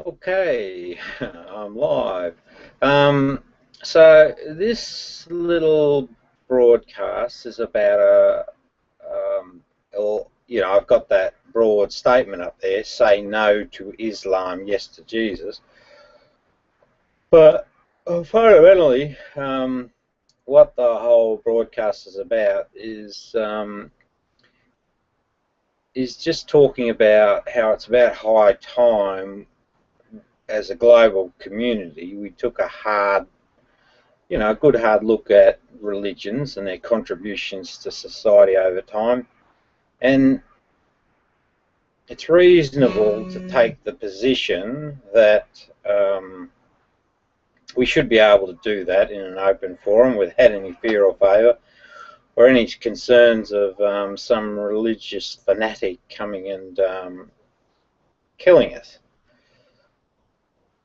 Okay, I'm live. Um, so this little broadcast is about I've got that broad statement up there: say no to Islam, yes to Jesus. But fundamentally, what the whole broadcast is about is just talking about how it's about high time as a global community we took a good hard look at religions and their contributions to society over time. And it's reasonable to take the position that we should be able to do that in an open forum without any fear or favour or any concerns of some religious fanatic coming and killing us.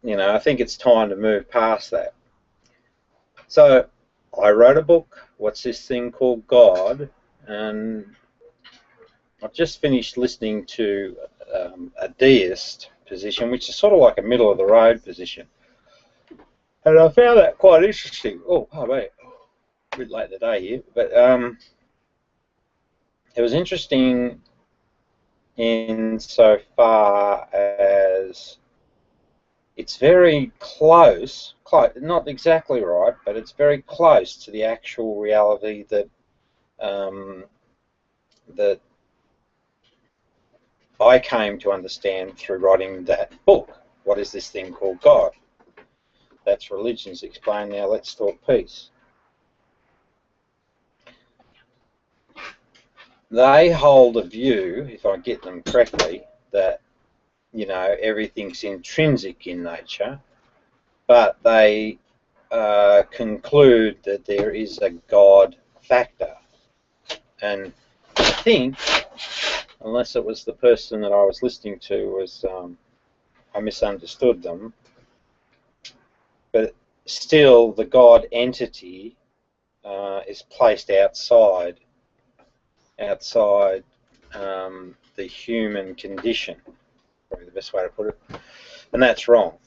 I think it's time to move past that. So I wrote a book, What's This Thing Called God? And I've just finished listening to a deist position, which is sort of like a middle of the road position. And I found that quite interesting. Wait, a bit late in the day here. But it was interesting in so far as it's very close, not exactly right, but it's very close to the actual reality that I came to understand through writing that book. What is this thing called God? That's Religions Explained. Now let's talk peace. They hold a view, if I get them correctly, that everything's intrinsic in nature, but they conclude that there is a God factor. And I think, unless it was the person that I was listening to I misunderstood them, but still the God entity is placed outside the human condition, probably the best way to put it, and that's wrong.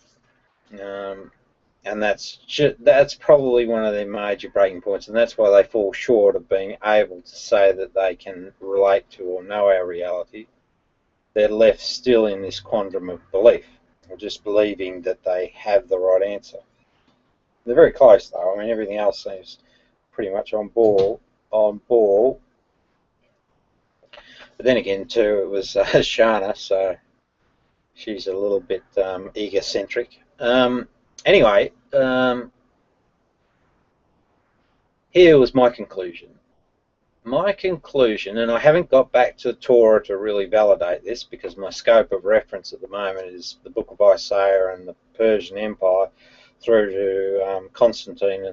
And that's probably one of their major breaking points, and that's why they fall short of being able to say that they can relate to or know our reality. They're left still in this quandrum of belief, or just believing that they have the right answer. They're very close, though. I mean, everything else seems pretty much on ball. But then again, too, it was Shana, so she's a little bit egocentric. Anyway, here was my conclusion. My conclusion, and I haven't got back to the Torah to really validate this because my scope of reference at the moment is the Book of Isaiah and the Persian Empire through to Constantine the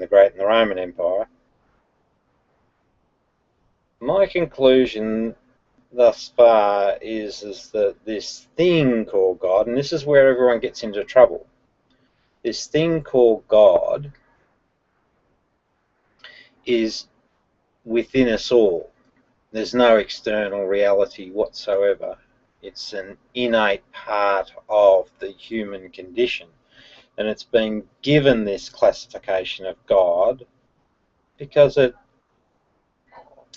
Great and the Roman Empire. My conclusion thus far is that this thing called God, and this is where everyone gets into trouble, this thing called God is within us all. There's no external reality whatsoever. It's an innate part of the human condition, and it's been given this classification of God because it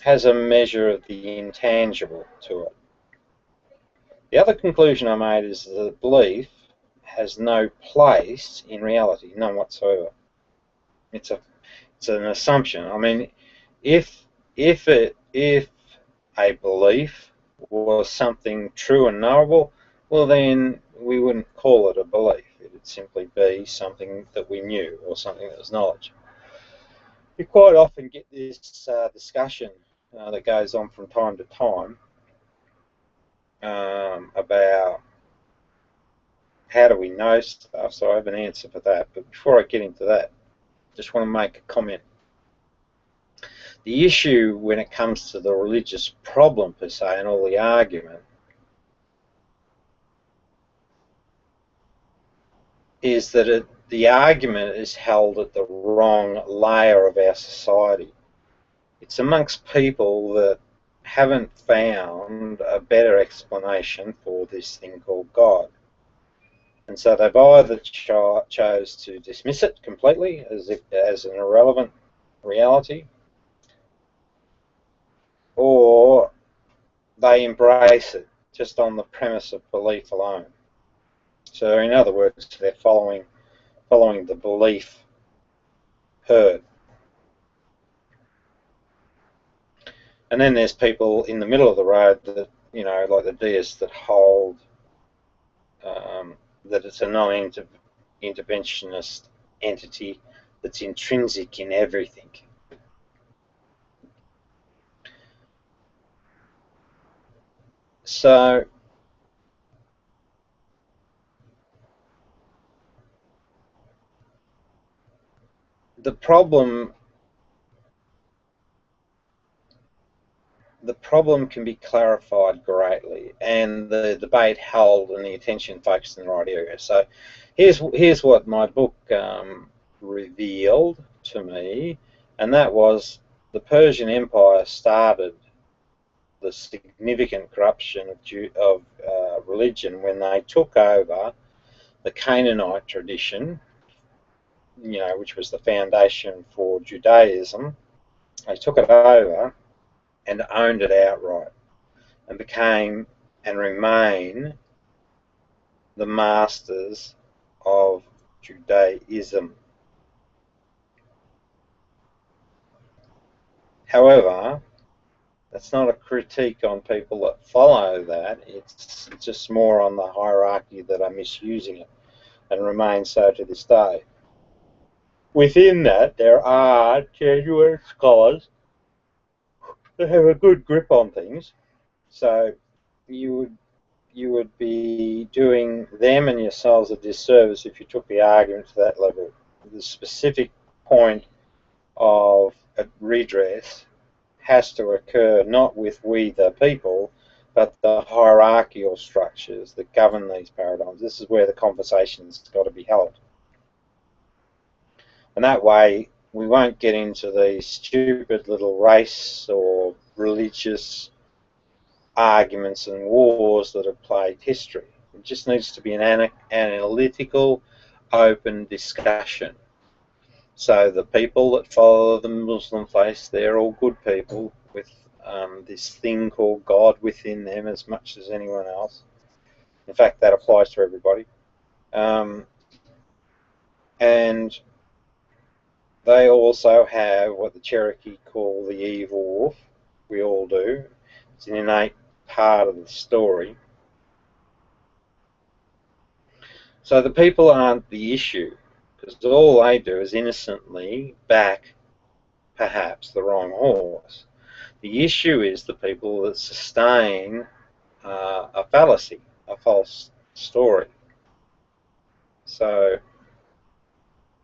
has a measure of the intangible to it. The other conclusion I made is that belief has no place in reality, none whatsoever. It's an assumption. I mean, if a belief was something true and knowable, well then we wouldn't call it a belief. It would simply be something that we knew or something that was knowledge. You quite often get this discussion that goes on from time to time about how do we know stuff, so I have an answer for that. But before I get into that, I just want to make a comment. The issue when it comes to the religious problem per se and all the argument is that the argument is held at the wrong layer of our society. It's amongst people that haven't found a better explanation for this thing called God. And so they've either chose to dismiss it completely as an irrelevant reality, or they embrace it just on the premise of belief alone. So in other words, they're following the belief herd. And then there's people in the middle of the road that, you know, like the deists that hold that it's a non-interventionist entity that's intrinsic in everything. So the problem can be clarified greatly, and the debate held and the attention focused in the right area. So here's what my book revealed to me, and that was the Persian Empire started the significant corruption of religion when they took over the Canaanite tradition, you know, which was the foundation for Judaism. They took it over and owned it outright, and became and remain the masters of Judaism. However, that's not a critique on people that follow that. It's just more on the hierarchy that are misusing it and remain so to this day. Within that, there are genuine scholars that have a good grip on things. So you would be doing them and yourselves a disservice if you took the argument to that level. The specific point of a redress has to occur not with we the people, but the hierarchical structures that govern these paradigms. This is where the conversation's got to be held. And that way we won't get into these stupid little race or religious arguments and wars that have plagued history. It just needs to be an analytical, open discussion. So the people that follow the Muslim faith, they're all good people with this thing called God within them as much as anyone else. In fact, that applies to everybody. And they also have what the Cherokee call the evil wolf. We all do. It's an innate part of the story. So the people aren't the issue, because all they do is innocently back, perhaps, the wrong horse. The issue is the people that sustain a fallacy, a false story. So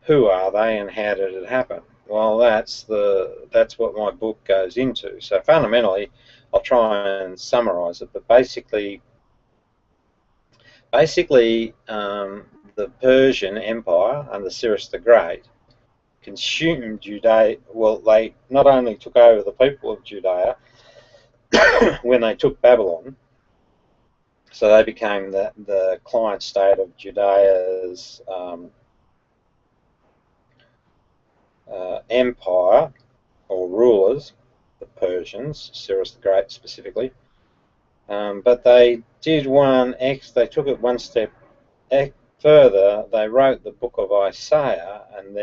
who are they and how did it happen? Well, that's what my book goes into. So fundamentally, I'll try and summarize it, but basically, the Persian Empire under Cyrus the Great consumed Judea. Well, they not only took over the people of Judea when they took Babylon, so they became the client state of Judea's empire or rulers, the Persians, Cyrus the Great specifically. But they did they took it one step further. They wrote the book of Isaiah, and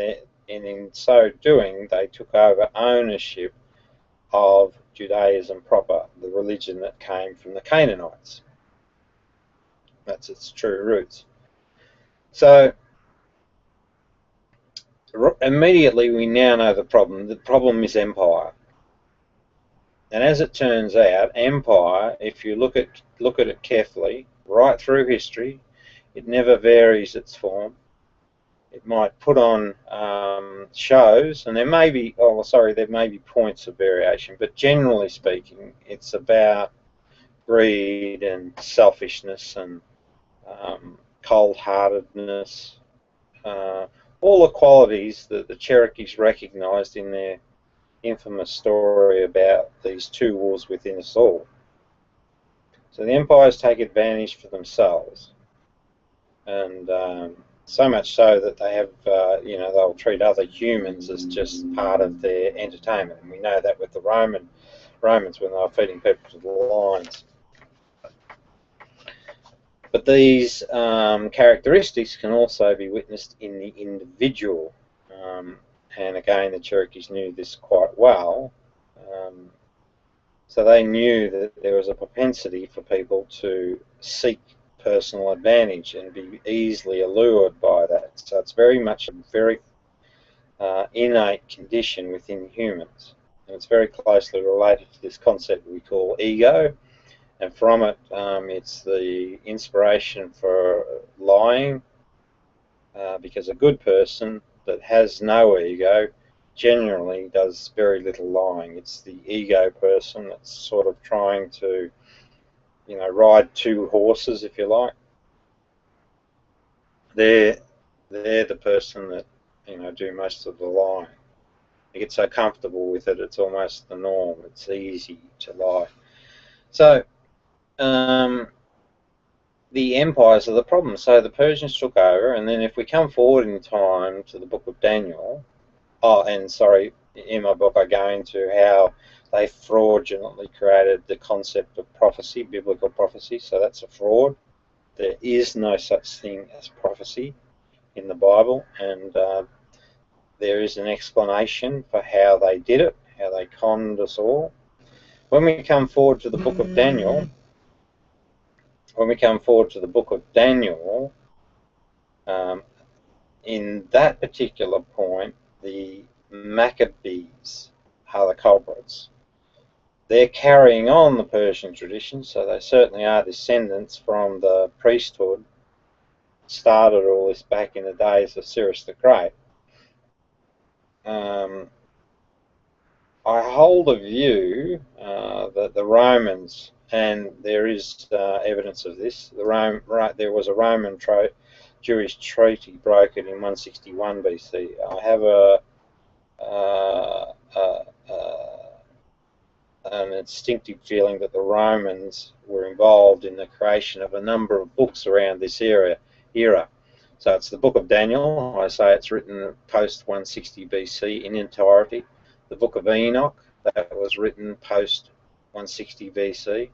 in so doing, they took over ownership of Judaism proper, the religion that came from the Canaanites. That's its true roots. So immediately we now know the problem. The problem is empire. And as it turns out, empire, if you look at it carefully, right through history, it never varies its form. It might put on shows, and there may be points of variation, but generally speaking, it's about greed and selfishness and cold-heartedness, all the qualities that the Cherokees recognised in their infamous story about these two wars within us all. So the empires take advantage for themselves, and so much so that they have, you know, they'll treat other humans as just part of their entertainment. And we know that with the Romans when they were feeding people to the lions. But these characteristics can also be witnessed in the individual. And again, the Cherokees knew this quite well. So they knew that there was a propensity for people to seek personal advantage and be easily allured by that. So it's very much a very innate condition within humans. And it's very closely related to this concept we call ego. And from it, it's the inspiration for lying, because a good person that has no ego generally does very little lying. It's the ego person that's sort of trying to, you know, ride two horses, if you like. They're the person that, you know, do most of the lying. They get so comfortable with it, it's almost the norm. It's easy to lie. So the empires are the problem. So the Persians took over, and then if we come forward in time to the book of Daniel, and sorry, in my book I go into how they fraudulently created the concept of prophecy, biblical prophecy. So that's a fraud. There is no such thing as prophecy in the Bible, and there is an explanation for how they did it, how they conned us all. When we come forward to the book of Daniel, in that particular point, the Maccabees are the culprits. They're carrying on the Persian tradition, so they certainly are descendants from the priesthood. Started all this back in the days of Cyrus the Great. I hold a view that the Romans, and there is evidence of this, there was a Roman Jewish treaty brokered in 161 BC. I have an instinctive feeling that the Romans were involved in the creation of a number of books around this era. So it's the book of Daniel. I say it's written post 160 BC in entirety. The book of Enoch, that was written post 160 BC,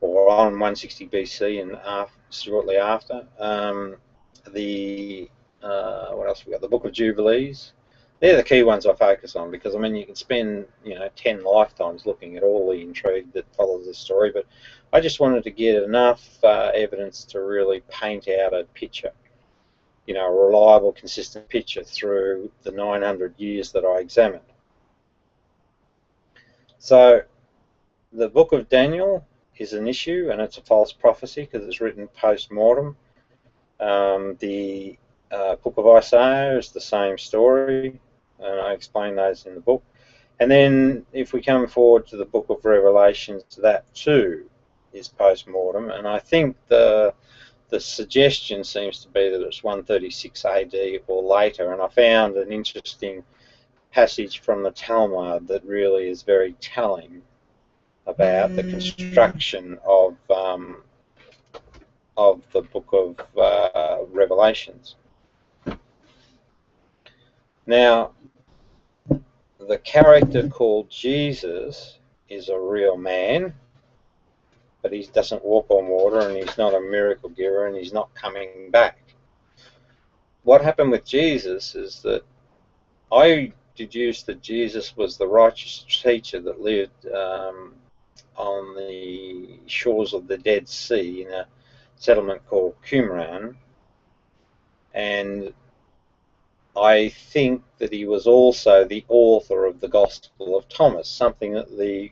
or on 160 BC and shortly after. What else we got? The book of Jubilees. They're the key ones I focus on, because I mean you can spend, you know, 10 lifetimes looking at all the intrigue that follows this story, but I just wanted to get enough evidence to really paint out a picture, you know, a reliable, consistent picture through the 900 years that I examined. So the book of Daniel is an issue, and it's a false prophecy because it's written post-mortem. The book of Isaiah is the same story, and I explain those in the book. And then if we come forward to the book of Revelations, that too is post-mortem, and I think the suggestion seems to be that it's 136 AD or later, and I found an interesting passage from the Talmud that really is very telling about the construction of the book of Revelations. Now, the character called Jesus is a real man, but he doesn't walk on water, and he's not a miracle giver, and he's not coming back. What happened with Jesus is that I deduced that Jesus was the righteous teacher that lived on the shores of the Dead Sea in a settlement called Qumran, and I think that he was also the author of the Gospel of Thomas, something that the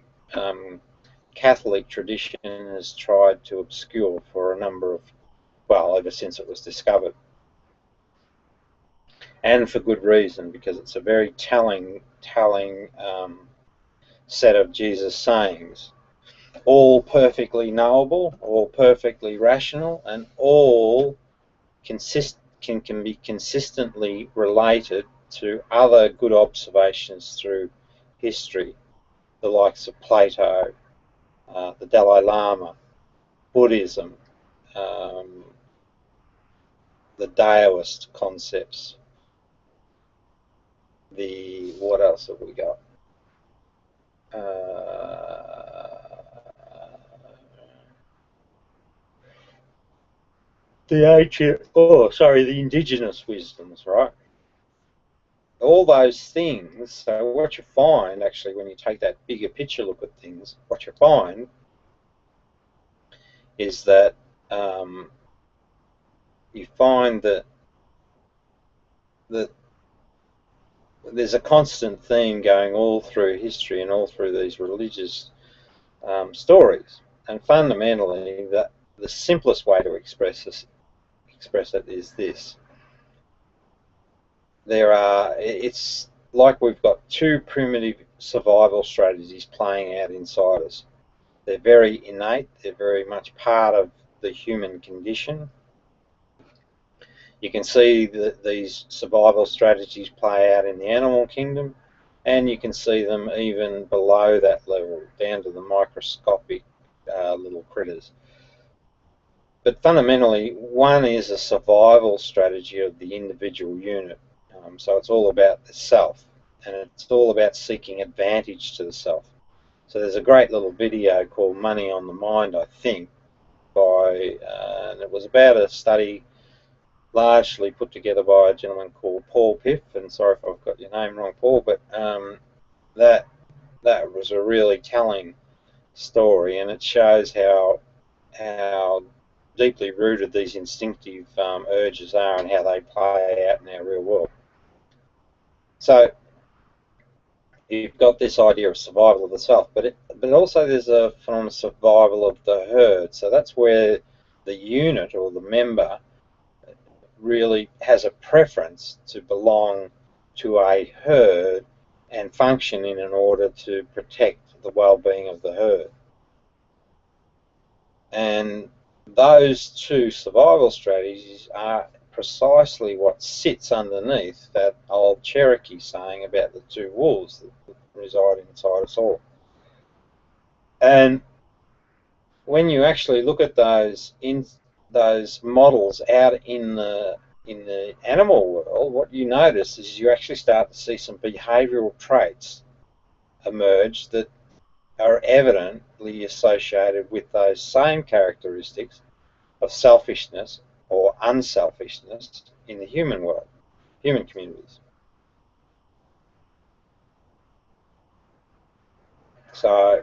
Catholic tradition has tried to obscure for a number of, well, ever since it was discovered. And for good reason, because it's a very telling set of Jesus' sayings, all perfectly knowable, all perfectly rational, and all can be consistently related to other good observations through history, the likes of Plato, the Dalai Lama, Buddhism, the Taoist concepts, what else have we got? The indigenous wisdoms, right? All those things. So what you find, actually, when you take that bigger picture look at things, what you find is that you find that there's a constant theme going all through history and all through these religious stories. And fundamentally, that the simplest way to express it is this. It's like we've got two primitive survival strategies playing out inside us. They're very innate, they're very much part of the human condition. You can see that these survival strategies play out in the animal kingdom, and you can see them even below that level, down to the microscopic little critters. But fundamentally, one is a survival strategy of the individual unit. So it's all about the self, and it's all about seeking advantage to the self. So there's a great little video called Money on the Mind, I think, and it was about a study largely put together by a gentleman called Paul Piff, and sorry if I've got your name wrong, Paul, but that was a really telling story, and it shows how deeply rooted these instinctive urges are and how they play out in our real world. So you've got this idea of survival of the self, but also there's a phenomenon of survival of the herd. So that's where the unit or the member really has a preference to belong to a herd and function in order to protect the well-being of the herd. And those two survival strategies are precisely what sits underneath that old Cherokee saying about the two wolves that reside inside us all. And when you actually look at those models out in the animal world, what you notice is you actually start to see some behavioural traits emerge that are evidently associated with those same characteristics of selfishness or unselfishness in the human world, human communities. So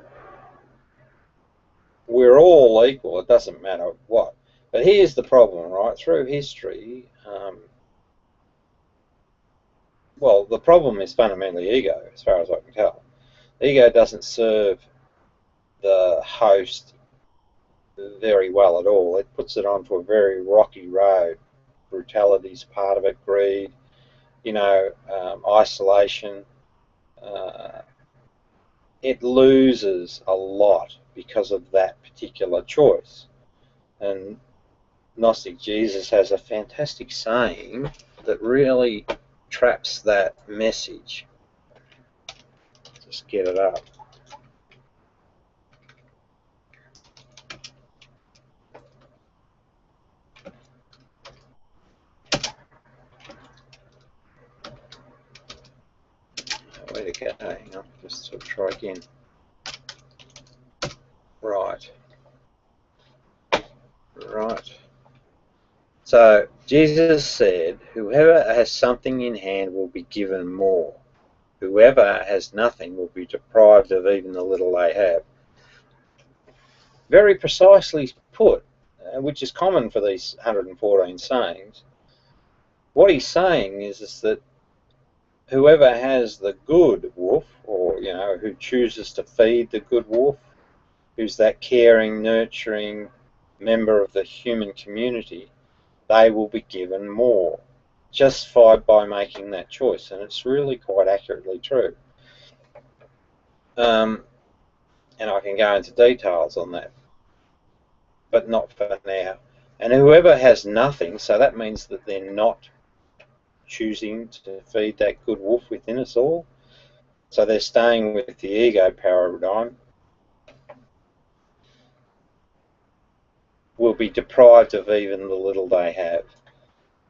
we're all equal, it doesn't matter what. But here's the problem, right? Through history, well, the problem is fundamentally ego, as far as I can tell. Ego doesn't serve the host very well at all. It puts it onto a very rocky road. Brutality's part of it, greed, isolation. It loses a lot because of that particular choice. And Gnostic Jesus has a fantastic saying that really traps that message. Just get it up. Where'd it go? Hang on, just sort of try again. Right. So Jesus said, whoever has something in hand will be given more. Whoever has nothing will be deprived of even the little they have. Very precisely put, which is common for these 114 sayings. What he's saying is that whoever has the good wolf, or who chooses to feed the good wolf, who's that caring, nurturing member of the human community, they will be given more, justified by making that choice. And it's really quite accurately true. And I can go into details on that, but not for now. And whoever has nothing, so that means that they're not choosing to feed that good wolf within us all. So they're staying with the ego paradigm, will be deprived of even the little they have.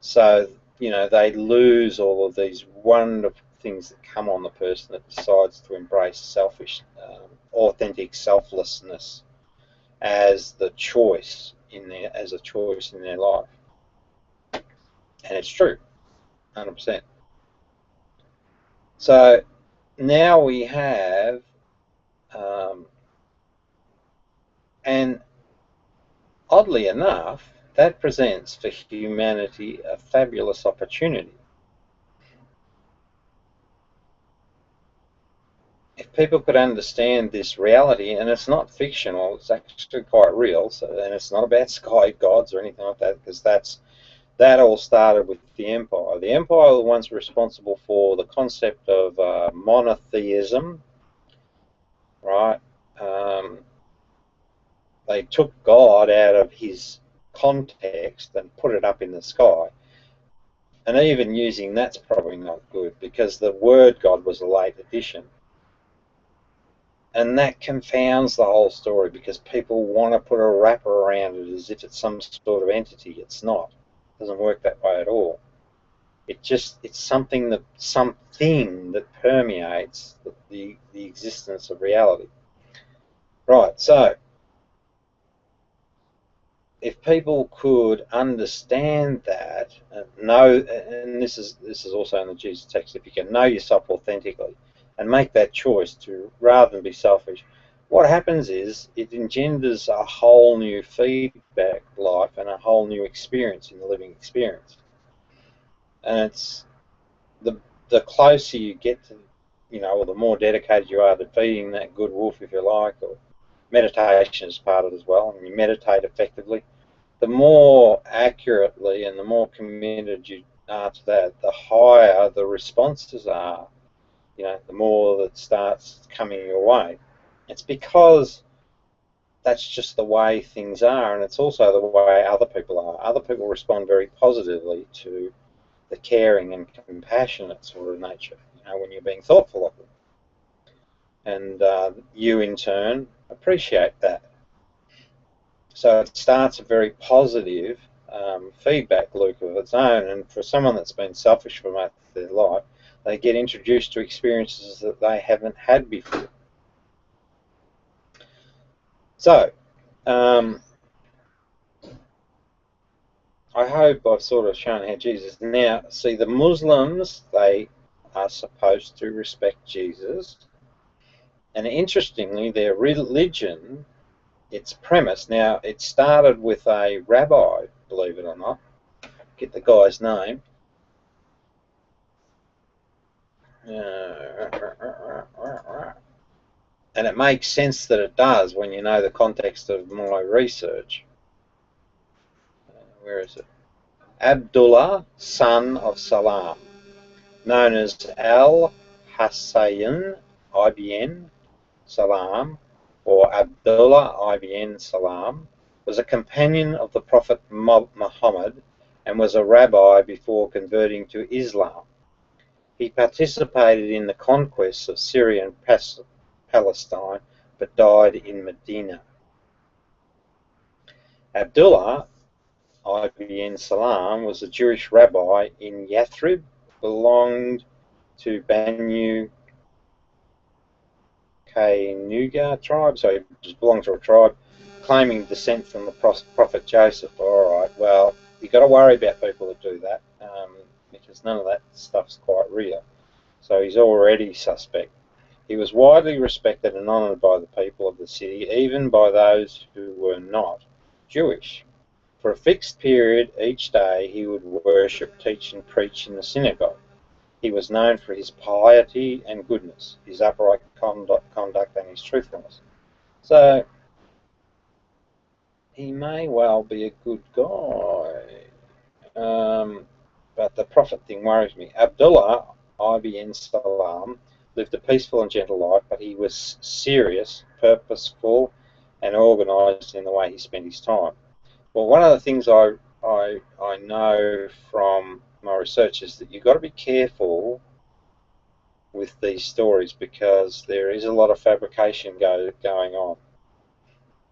So, you know, they lose all of these wonderful things that come on the person that decides to embrace selfish, authentic selflessness as the choice as a choice in their life. And it's true, 100%. So now we have, and oddly enough, that presents for humanity a fabulous opportunity. If people could understand this reality, and it's not fictional, it's actually quite real, and it's not about sky gods or anything like that, because that all started with the Empire. The Empire were the ones responsible for the concept of monotheism, right? They took God out of his context and put it up in the sky. And even using that's probably not good, because the word God was a late addition. And that confounds the whole story, because people want to put a wrapper around it as if it's some sort of entity. It's not. It doesn't work that way at all. It's something that permeates the existence of reality. Right, so if people could understand that and know, and this is also in the Jesus text, if you can know yourself authentically and make that choice to, rather than be selfish, what happens is it engenders a whole new feedback life and a whole new experience in the living experience. And it's the closer you get to, you know, or the more dedicated you are to feeding that good wolf, if you like, or meditation is part of it as well, and you meditate effectively, the more accurately and the more committed you are to that, the higher the responses are, you know, the more that starts coming your way. It's because that's just the way things are, and it's also the way other people are. Other people respond very positively to the caring and compassionate sort of nature, you know, when you're being thoughtful of them. And you, in turn, appreciate that. So it starts a very positive feedback loop of its own, and for someone that's been selfish for most of their life, they get introduced to experiences that they haven't had before. So, I hope I've sort of shown how Jesus... Now, see, the Muslims, they are supposed to respect Jesus, and interestingly, their religion, its premise, now, it started with a rabbi, believe it or not. Get the guy's name. And it makes sense that it does when you know the context of my research. Where is it? Abdullah, son of Salam, known as Al-Husayn ibn Salam, or Abdullah ibn Salam, was a companion of the Prophet Muhammad and was a rabbi before converting to Islam. He participated in the conquests of Syria and Palestine, but died in Medina. Abdullah ibn Salam was a Jewish rabbi in Yathrib, belonged to Banu Qaynuqa tribe, so he just belonged to a tribe, claiming descent from the Prophet Joseph. All right, well, you've got to worry about people that do that, because none of that stuff's quite real. So he's already suspect. He was widely respected and honoured by the people of the city, even by those who were not Jewish. For a fixed period each day he would worship, teach and preach in the synagogue. He was known for his piety and goodness, his upright conduct and his truthfulness. So he may well be a good guy. But the Prophet thing worries me. Abdullah ibn Salam lived a peaceful and gentle life, but he was serious, purposeful, and organised in the way he spent his time. Well, one of the things I know from my research is that you've got to be careful with these stories because there is a lot of fabrication going on.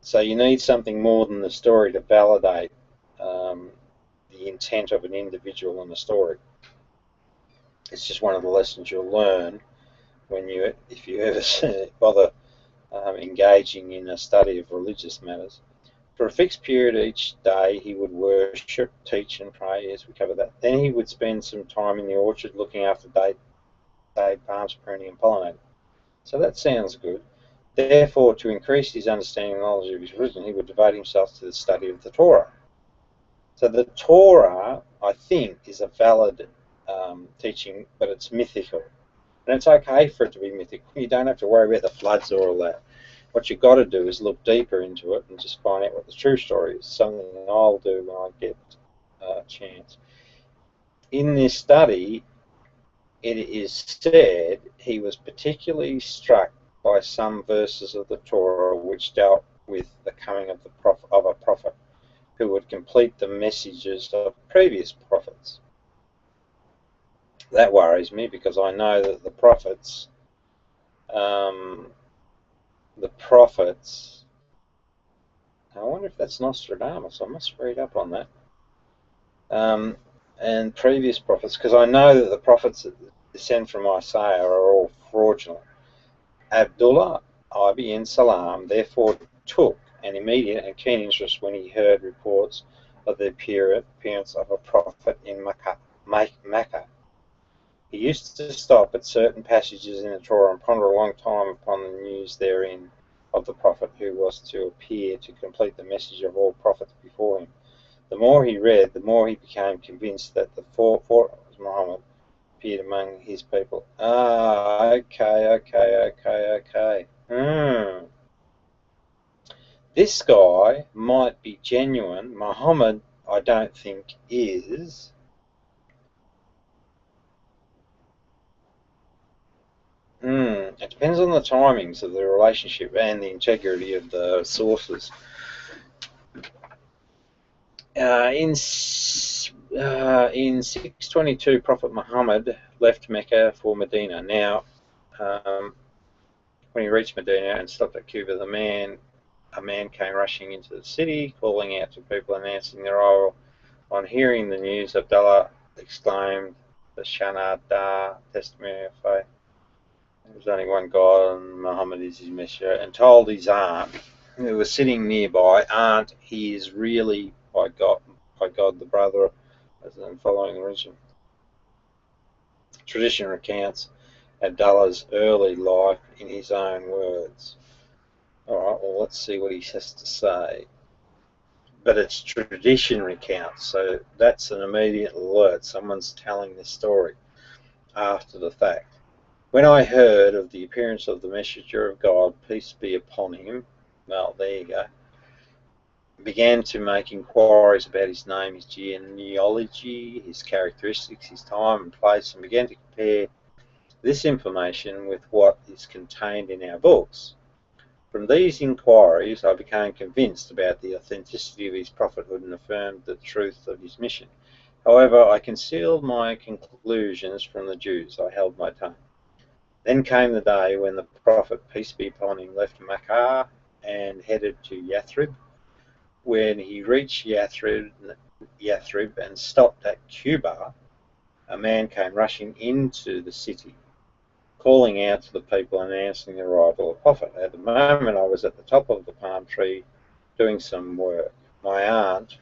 So you need something more than the story to validate the intent of an individual in the story. It's just one of the lessons you'll learn when if you ever bother engaging in a study of religious matters. For a fixed period each day, he would worship, teach, and pray, as we covered that. Then he would spend some time in the orchard looking after date palms, pruning, and pollinating. So that sounds good. Therefore, to increase his understanding and knowledge of his religion, he would devote himself to the study of the Torah. So the Torah, I think, is a valid teaching, but it's mythical. And it's okay for it to be mythical. You don't have to worry about the floods or all that. What you've got to do is look deeper into it and just find out what the true story is, something I'll do when I get a chance. In this study, it is said he was particularly struck by some verses of the Torah which dealt with the coming of a prophet who would complete the messages of previous prophets. That worries me because I know that the prophets, I wonder if that's Nostradamus. I must read up on that. And previous prophets, because I know that the prophets that descend from Isaiah are all fraudulent. Abdullah ibn Salam therefore took an immediate and keen interest when he heard reports of the appearance of a prophet in Makkah. He used to stop at certain passages in the Torah and ponder a long time upon the news therein of the prophet who was to appear to complete the message of all prophets before him. The more he read, the more he became convinced that the prophet was Muhammad appeared among his people. Okay. This guy might be genuine. Muhammad, I don't think, is. It depends on the timings of the relationship and the integrity of the sources. In 622, Prophet Muhammad left Mecca for Medina. Now, when he reached Medina and stopped at Cuba, a man came rushing into the city, calling out to people, announcing their arrival. On hearing the news, Abdullah exclaimed, "The Shahada testimony of faith. There's only one God, and Muhammad is his messenger," and told his aunt, who was sitting nearby, "Aunt, he is really by God, the brother of the following religion." Tradition recounts Abdullah's early life in his own words. All right, well, let's see what he has to say. But it's tradition recounts, so that's an immediate alert. Someone's telling this story after the fact. When I heard of the appearance of the messenger of God, peace be upon him, well, there you go, began to make inquiries about his name, his genealogy, his characteristics, his time and place, and began to compare this information with what is contained in our books. From these inquiries, I became convinced about the authenticity of his prophethood and affirmed the truth of his mission. However, I concealed my conclusions from the Jews. I held my tongue. Then came the day when the prophet, peace be upon him, left Makkah and headed to Yathrib. When he reached Yathrib and stopped at Cuba, a man came rushing into the city, calling out to the people and announcing the arrival of the prophet. At the moment, I was at the top of the palm tree doing some work. My aunt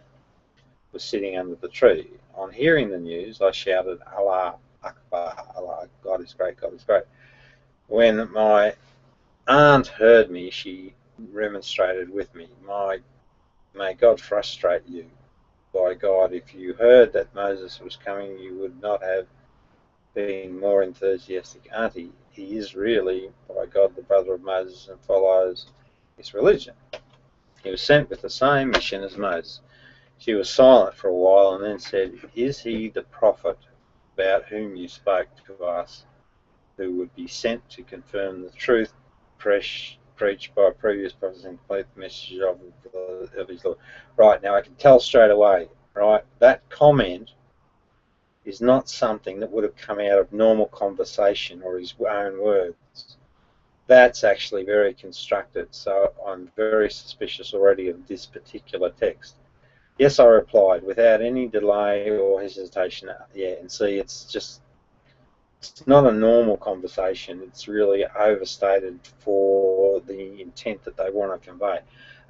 was sitting under the tree. On hearing the news, I shouted, "Allah Akbar, Allah, God is great, God is great." When my aunt heard me, she remonstrated with me. May God frustrate you. By God, if you heard that Moses was coming, you would not have been more enthusiastic. Auntie, he is really, by God, the brother of Moses and follows his religion. He was sent with the same mission as Moses. She was silent for a while and then said, "Is he the prophet about whom you spoke to us, who would be sent to confirm the truth preached by previous prophets and complete the message of his Lord?" Right, now I can tell straight away, right, that comment is not something that would have come out of normal conversation or his own words. That's actually very constructed, so I'm very suspicious already of this particular text. Yes, I replied without any delay or hesitation. Yeah, and see, it's not a normal conversation. It's really overstated for the intent that they want to convey.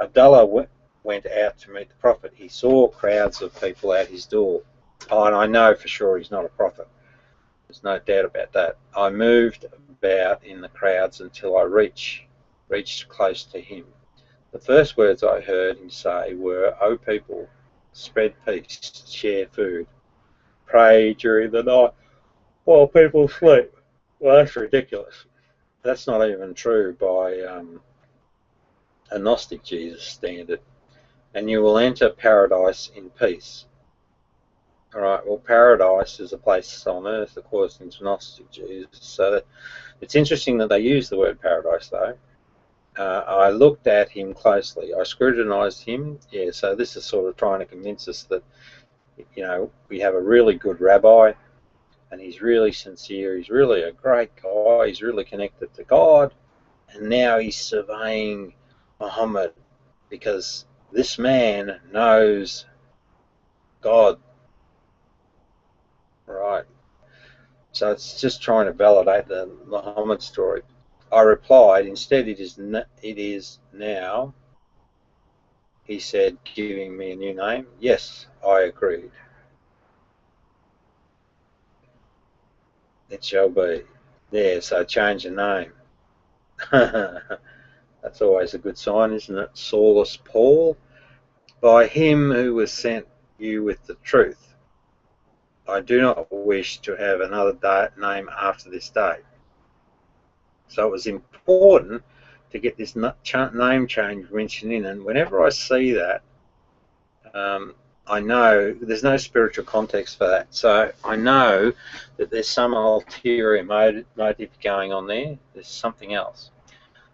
Abdullah went out to meet the Prophet. He saw crowds of people at his door. Oh, and I know for sure he's not a prophet. There's no doubt about that. I moved about in the crowds until I reached close to him. The first words I heard him say were, "O people, spread peace, share food, pray during the night while people sleep." Well, that's ridiculous. That's not even true by a Gnostic Jesus standard. And you will enter paradise in peace. All right, well, paradise is a place on earth according to Gnostic Jesus. So it's interesting that they use the word paradise, though. I looked at him closely. I scrutinized him. Yeah, so this is sort of trying to convince us that, you know, we have a really good rabbi, and he's really sincere. He's really a great guy. He's really connected to God. And now he's surveying Muhammad because this man knows God. Right. So it's just trying to validate the Muhammad story. I replied, instead it is now, he said, giving me a new name. Yes, I agreed. It shall be. Yeah, so change the name. That's always a good sign, isn't it? Saulus Paul, by him who was sent you with the truth. I do not wish to have another name after this date. So it was important to get this name change mentioned in, and whenever I see that, I know there's no spiritual context for that. So I know that there's some ulterior motive going on there. There's something else.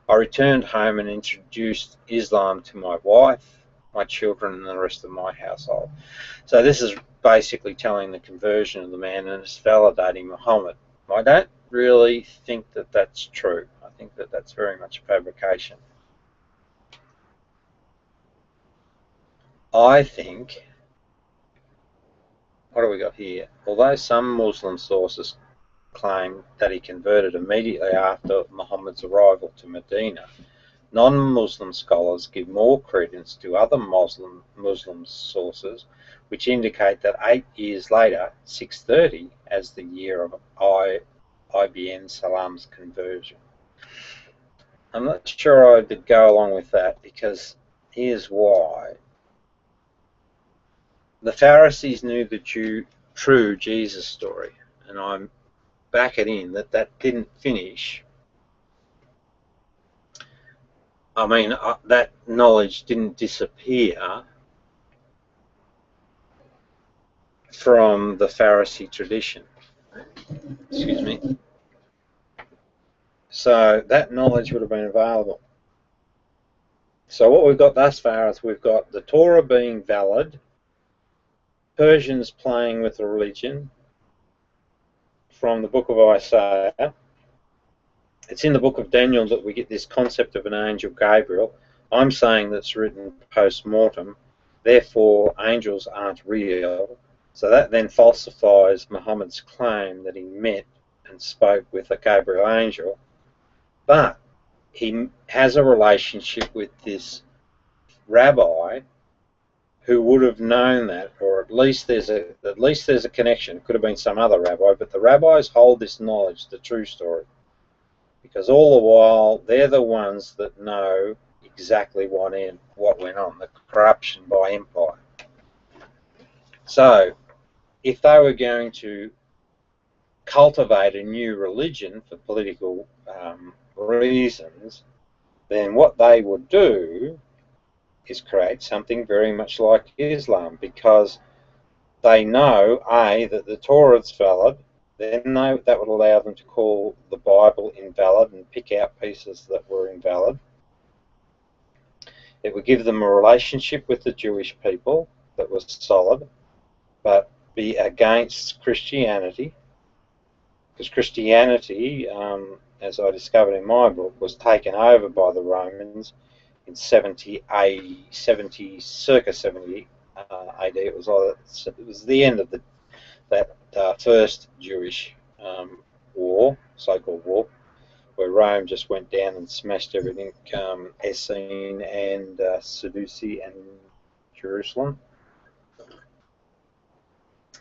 I returned home and introduced Islam to my wife, my children, and the rest of my household. So this is basically telling the conversion of the man, and it's validating Muhammad. I don't really think that that's true. I think that that's very much a fabrication. I think, what do we got here? Although some Muslim sources claim that he converted immediately after Muhammad's arrival to Medina, non-Muslim scholars give more credence to other Muslim sources, which indicate that 8 years later, 630, as the year of Ibn Salam's conversion. I'm not sure I would go along with that, because here's why. The Pharisees knew the true Jesus story, and I'm back it in that didn't finish. I mean, that knowledge didn't disappear from the Pharisee tradition. Excuse me. So that knowledge would have been available. So what we've got thus far is we've got the Torah being valid, Persians playing with the religion from the book of Isaiah. It's in the book of Daniel that we get this concept of an angel Gabriel. I'm saying that's written post-mortem, therefore angels aren't real. So that then falsifies Muhammad's claim that he met and spoke with a Gabriel angel. But he has a relationship with this rabbi who would have known that, or at least there's a connection. It could have been some other rabbi, but the rabbis hold this knowledge, the true story, because all the while they're the ones that know exactly what went on, the corruption by empire. So if they were going to cultivate a new religion for political reasons, then what they would do is create something very much like Islam, because they know, A, that the Torah is valid, then that would allow them to call the Bible invalid and pick out pieces that were invalid. It would give them a relationship with the Jewish people that was solid, but be against Christianity, because Christianity, as I discovered in my book, was taken over by the Romans in 70 AD, circa 70 AD. It was the end of that first Jewish war, so-called war, where Rome just went down and smashed everything, Essene and Seudusi and Jerusalem.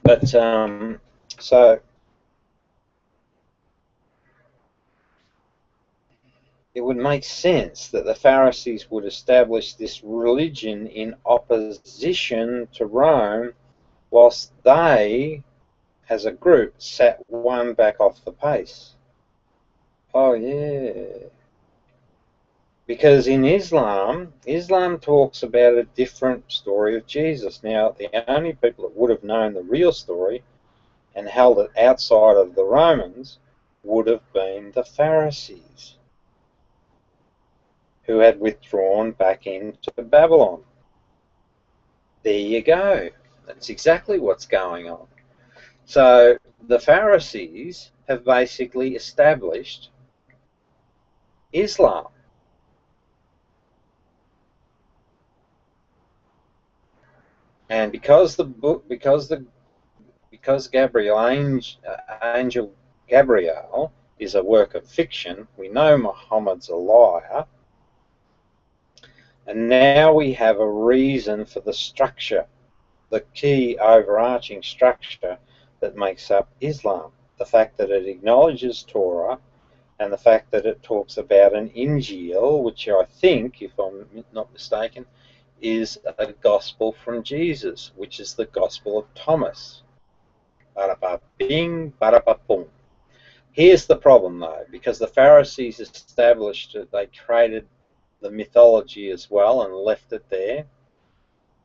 But so it would make sense that the Pharisees would establish this religion in opposition to Rome, whilst they, as a group, sat one back off the pace. Oh yeah. Because in Islam talks about a different story of Jesus. Now, the only people that would have known the real story and held it outside of the Romans would have been the Pharisees, who had withdrawn back into Babylon. There you go. That's exactly what's going on. So the Pharisees have basically established Islam. And because Angel Gabriel is a work of fiction, we know Muhammad's a liar, and now we have a reason for the structure, the key overarching structure that makes up Islam. The fact that it acknowledges Torah, and the fact that it talks about an Injil, which I think, if I'm not mistaken, is a gospel from Jesus, which is the gospel of Thomas. Bada-ba-bing, bada-ba-boom. Here's the problem, though, because the Pharisees established it, they created the mythology as well and left it there,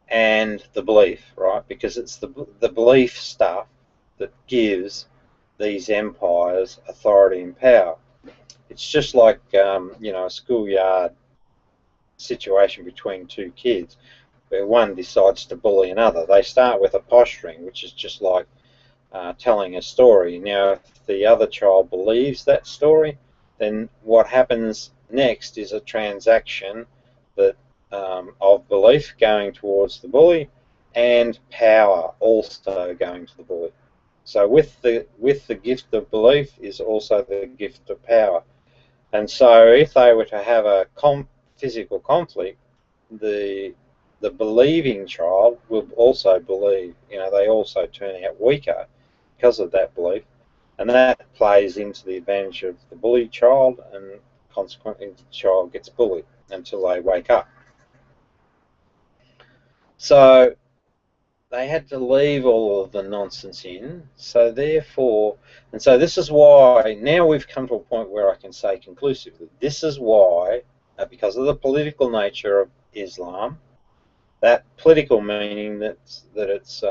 and the belief, right? Because it's the belief stuff that gives these empires authority and power. It's just like, you know, a schoolyard situation between two kids where one decides to bully another. They start with a posturing, which is just like telling a story. Now, if the other child believes that story, then what happens next is a transaction that of belief going towards the bully and power also going to the bully. So with the gift of belief is also the gift of power. And so if they were to have a physical conflict, the believing child will also believe. You know, they also turn out weaker because of that belief, and that plays into the advantage of the bullied child, and consequently the child gets bullied until they wake up. So they had to leave all of the nonsense in, so therefore, and so this is why now we've come to a point where I can say conclusively, this is why, because of the political nature of Islam, that political meaning that it's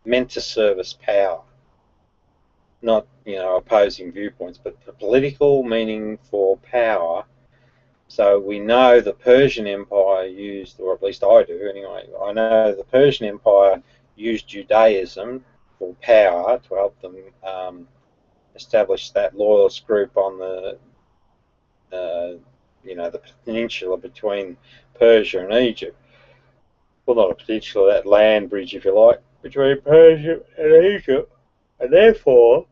meant to service power, not, you know, opposing viewpoints, but the political meaning for power. So we know the Persian Empire used, or at least I do anyway, I know the Persian Empire used Judaism for power to help them establish that loyalist group on the, you know, the peninsula between Persia and Egypt. Well, not a peninsula, that land bridge, if you like, between Persia and Egypt. And therefore,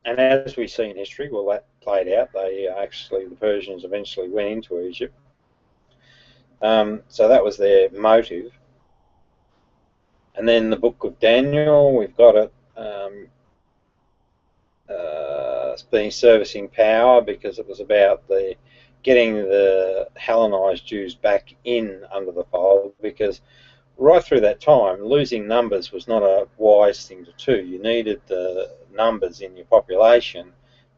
and as we see in history, well, that played out. They actually, the Persians eventually went into Egypt. So that was their motive. And then the Book of Daniel, we've got it being servicing power, because it was about the getting the Hellenized Jews back in under the fold, because right through that time, losing numbers was not a wise thing to do. You needed the numbers in your population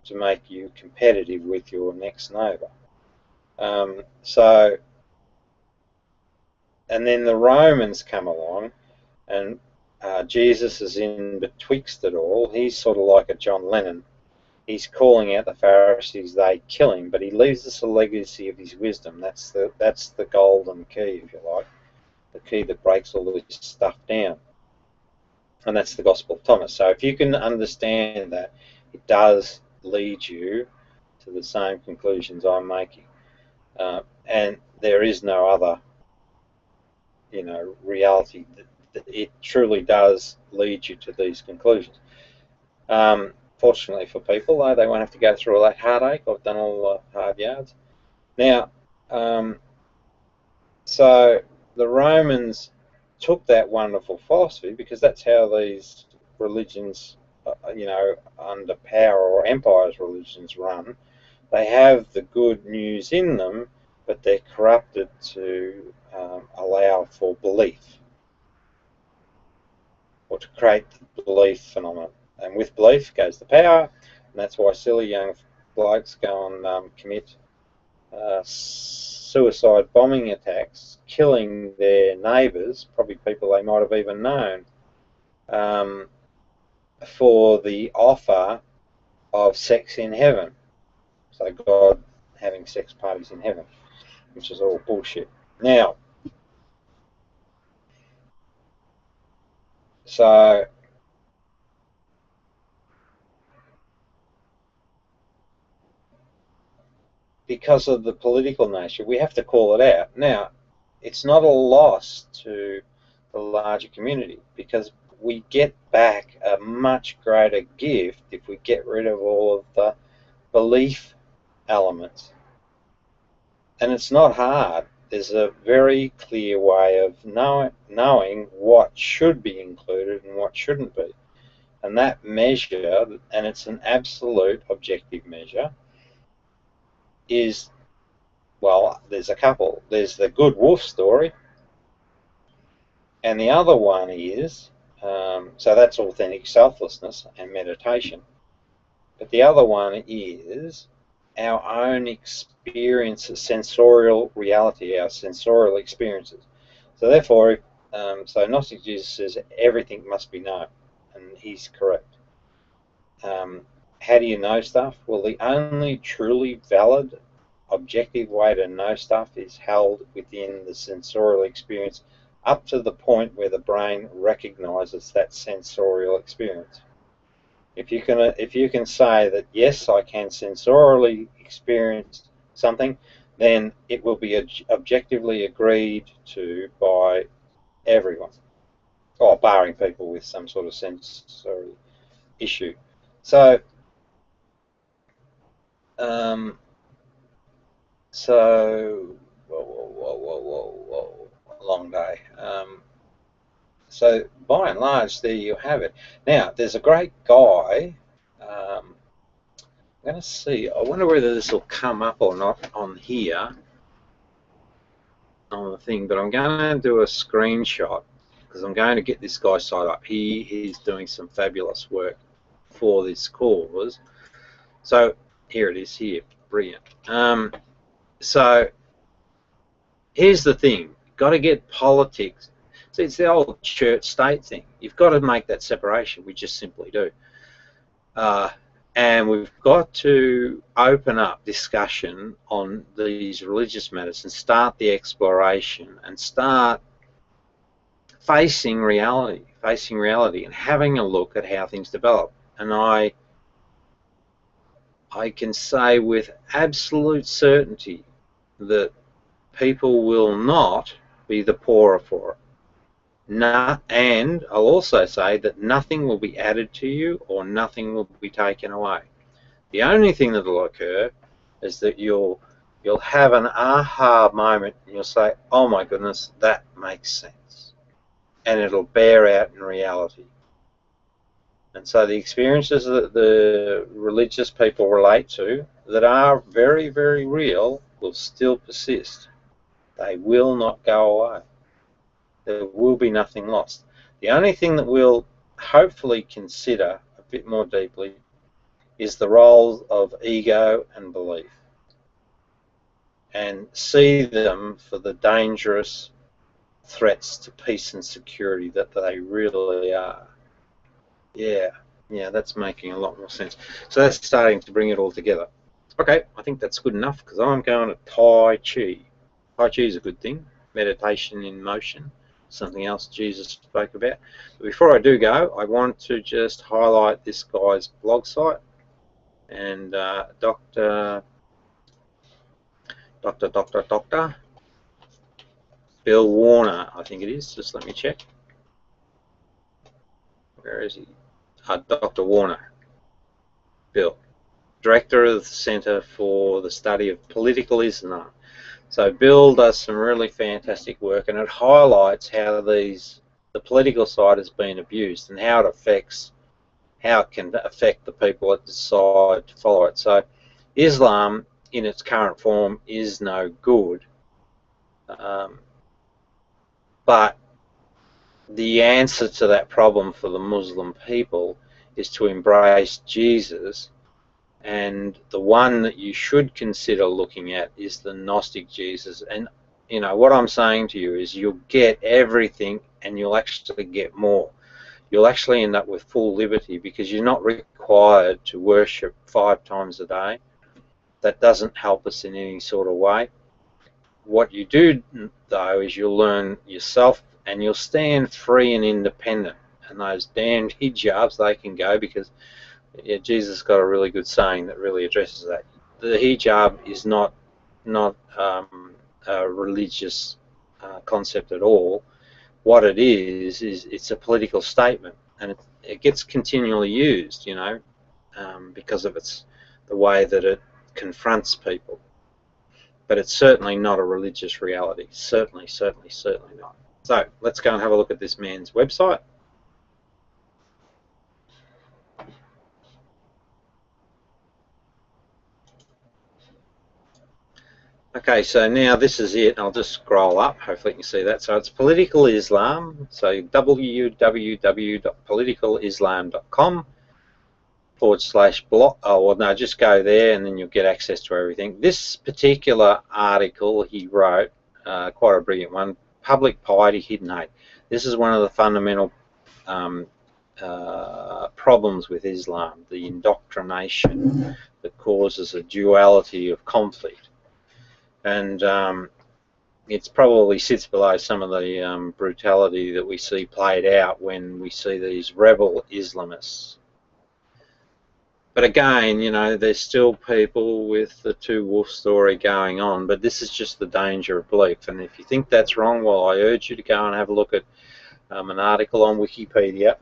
to make you competitive with your next neighbour. So, and then the Romans come along, and Jesus is in betwixt it all. He's sort of like a John Lennon. He's calling out the Pharisees, they kill him, but he leaves us a legacy of his wisdom. That's the golden key, if you like, the key that breaks all this stuff down. And that's the Gospel of Thomas. So if you can understand that, it does lead you to the same conclusions I'm making. And there is no other, reality. It truly does lead you to these conclusions. Fortunately for people, though, they won't have to go through all that heartache. I've done all the hard yards. Now, so the Romans took that wonderful philosophy, because that's how these religions, under power or empires religions run. They have the good news in them, but they're corrupted to allow for belief, or to create the belief phenomenon. And with belief goes the power, and that's why silly young blokes go and commit suicide bombing attacks, killing their neighbours, probably people they might have even known, for the offer of sex in heaven. So God having sex parties in heaven, which is all bullshit. Now, so because of the political nature, we have to call it out. Now, it's not a loss to the larger community, because we get back a much greater gift if we get rid of all of the belief elements. And it's not hard. There's a very clear way of knowing what should be included and what shouldn't be. And that measure, and it's an absolute objective measure, is, well, there's a couple. There's the good wolf story, and the other one is, so that's authentic selflessness and meditation. But the other one is our own experiences, sensorial reality, our sensorial experiences. So therefore, so Gnostic Jesus says everything must be known, and he's correct. How do you know stuff? Well, the only truly valid, objective way to know stuff is held within the sensorial experience, up to the point where the brain recognizes that sensorial experience. If you can say that, yes, I can sensorially experience something, then it will be objectively agreed to by everyone, or barring people with some sort of sensory issue. So, whoa, long day. So by and large, there you have it. Now, there's a great guy. I'm going to see. I wonder whether this will come up or not on here, on the thing. But I'm going to do a screenshot, because I'm going to get this guy signed up. He's doing some fabulous work for this cause. So here it is. Here, brilliant. So here's the thing. Got to get politics. See, it's the old church-state thing. You've got to make that separation. We just simply do. And we've got to open up discussion on these religious matters and start the exploration and start facing reality and having a look at how things develop. And I can say with absolute certainty that people will not be the poorer for it. And I'll also say that nothing will be added to you or nothing will be taken away. The only thing that will occur is that you'll have an aha moment, and you'll say, oh my goodness, that makes sense. And it'll bear out in reality. And so the experiences that the religious people relate to that are very, very real will still persist. They will not go away. There will be nothing lost. The only thing that we'll hopefully consider a bit more deeply is the role of ego and belief, and see them for the dangerous threats to peace and security that they really are. Yeah, that's making a lot more sense. So that's starting to bring it all together. Okay, I think that's good enough, because I'm going to Tai Chi. Tai Chi is a good thing, meditation in motion. something else Jesus spoke about. But before I do go, I want to just highlight this guy's blog site, and Dr. Bill Warner, I think it is. Just let me check. Where is he? Dr. Warner. Bill, Director of the Center for the Study of Political Islam. So Bill does some really fantastic work, and it highlights how the political side has been abused and how it can affect the people that decide to follow it. So Islam in its current form is no good, but the answer to that problem for the Muslim people is to embrace Jesus, and the one that you should consider looking at is the Gnostic Jesus. And you know what I'm saying to you is you'll get everything and you'll actually get more. You'll actually end up with full liberty because you're not required to worship 5 times a day. That doesn't help us in any sort of way. What you do though is you'll learn yourself and you'll stand free and independent. And those damned hijabs, they can go, because Jesus got a really good saying that really addresses that. The hijab is not a religious concept at all. What it is it's a political statement, and it gets continually used, you know, because of the way that it confronts people. But it's certainly not a religious reality. Certainly not. So let's go and have a look at this man's website. Okay, so now this is it. I'll just scroll up. Hopefully you can see that. So it's Political Islam. So www.politicalislam.com/blog. Oh, well, no, just go there and then you'll get access to everything. This particular article he wrote, quite a brilliant one, Public Piety, Hidden Hate. This is one of the fundamental problems with Islam, the indoctrination that causes a duality of conflict. And it probably sits below some of the brutality that we see played out when we see these rebel Islamists. But again, you know, there's still people with the two wolf story going on, but this is just the danger of belief. And if you think that's wrong, well, I urge you to go and have a look at an article on Wikipedia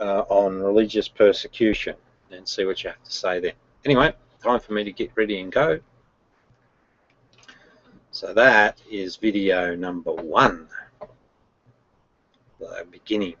on religious persecution and see what you have to say there. Anyway, time for me to get ready and go. So that is video number 1, the beginning.